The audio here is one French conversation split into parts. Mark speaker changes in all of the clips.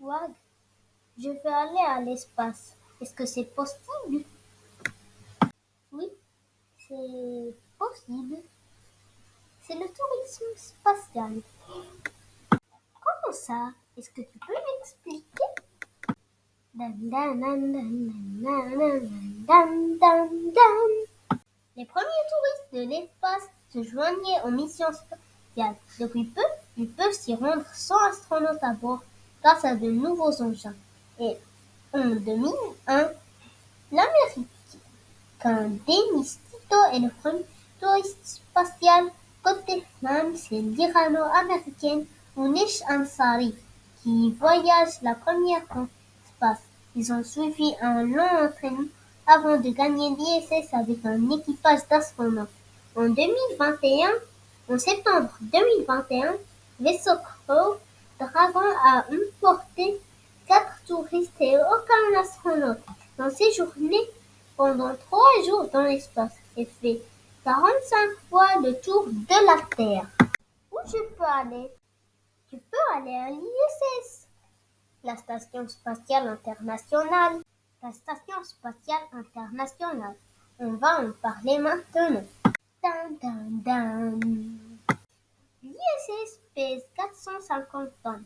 Speaker 1: Wag, je veux aller à l'espace. Est-ce que c'est possible? Oui, c'est possible. C'est le tourisme spatial. Comment ça? Est-ce que tu peux m'expliquer? Dan, dan, dan, dan, dan, dan, dan, dan, dan. Les premiers touristes de l'espace se joignaient aux missions spatiales. Depuis peu, ils peuvent s'y rendre sans astronaute à bord grâce à de nouveaux engins. Et en 2001, l'Américain Dennis Tito est le premier touriste spatial. Côté femme, c'est l'Irano-américaine Munish Ansari qui voyage la première en espace. Ils ont suivi un long entraînement avant de gagner l'ISS avec un équipage d'astronautes. En septembre 2021, vaisseau Crew Dragon a emporté 4 touristes et aucun astronaute. Dans ces journées, pendant 3 jours dans l'espace, et fait 45 fois le tour de la Terre. Où je peux aller? Tu peux aller à l'ISS, la Station spatiale internationale. La Station spatiale internationale. On va en parler maintenant. Dun, dun, dun. L'ISS pèse 450 tonnes.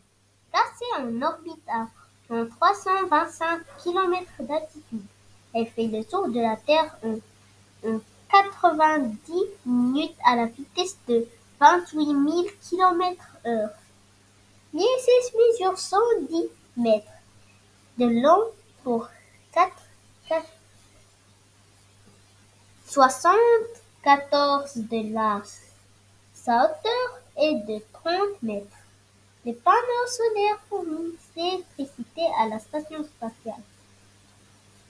Speaker 1: Placée en orbite à 325 km d'altitude, elle fait le tour de la Terre en 90 minutes à la vitesse de 28 000 km/h. L'ISS mesure 110 mètres de long pour 74 de large. Sa hauteur est de 30 mètres. Les panneaux solaires fournissent l'électricité à la station spatiale.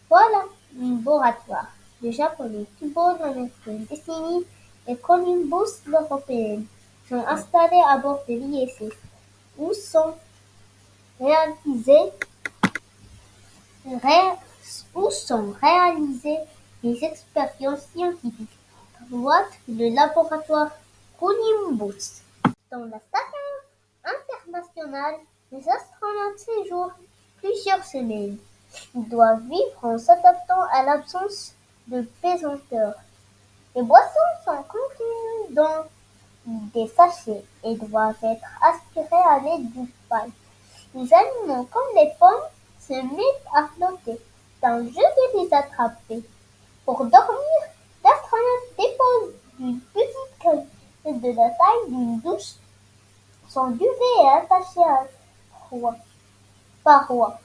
Speaker 1: Voilà, un laboratoire. Le japonais Kibo dans notre décennie et Columbus l'européenne sont installés à bord de l'ISS, où réalisées, où sont réalisées les expériences scientifiques. À droite, le laboratoire Columbus. Dans la station internationale, les astronautes séjournent plusieurs semaines. Ils doivent vivre en s'adaptant à l'absence de pesanteurs. Les boissons sont contenues dans des sachets et doivent être aspirées à l'aide d'une paille. Les aliments comme les pommes se mettent à flotter quand je vais les attraper. Pour dormir, l'astronaute dépose une petite cage de la taille d'une douche. Son duvet est attaché à parois.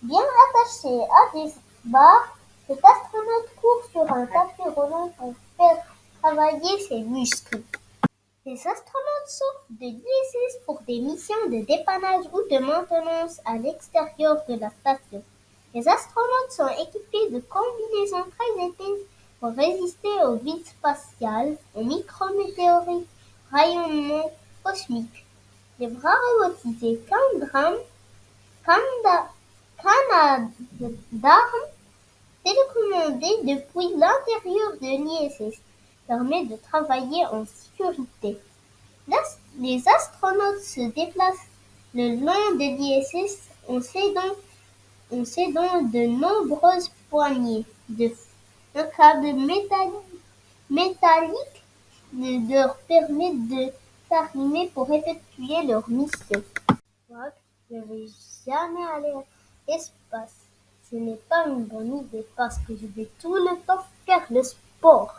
Speaker 1: Bien attaché à des barres, cet astronaute court sur un tapis roulant pour faire travailler ses muscles. Les astronautes sortent de l'ISS pour des missions de dépannage ou de maintenance à l'extérieur de la station. Les astronautes sont équipés de combinaisons très épaisses pour résister au vide spatial, aux micrométéorites, rayonnement cosmique. Les bras robotisés Canadarm, télécommandés depuis l'intérieur de l'ISS, permet de travailler en sécurité. Les astronautes se déplacent le long de l'ISS en cédant de nombreuses poignées de feu. Un câble métallique leur permet de s'arrimer pour effectuer leur mission. Moi, je ne vais jamais aller à l'espace. Ce n'est pas une bonne idée parce que je vais tout le temps faire le sport.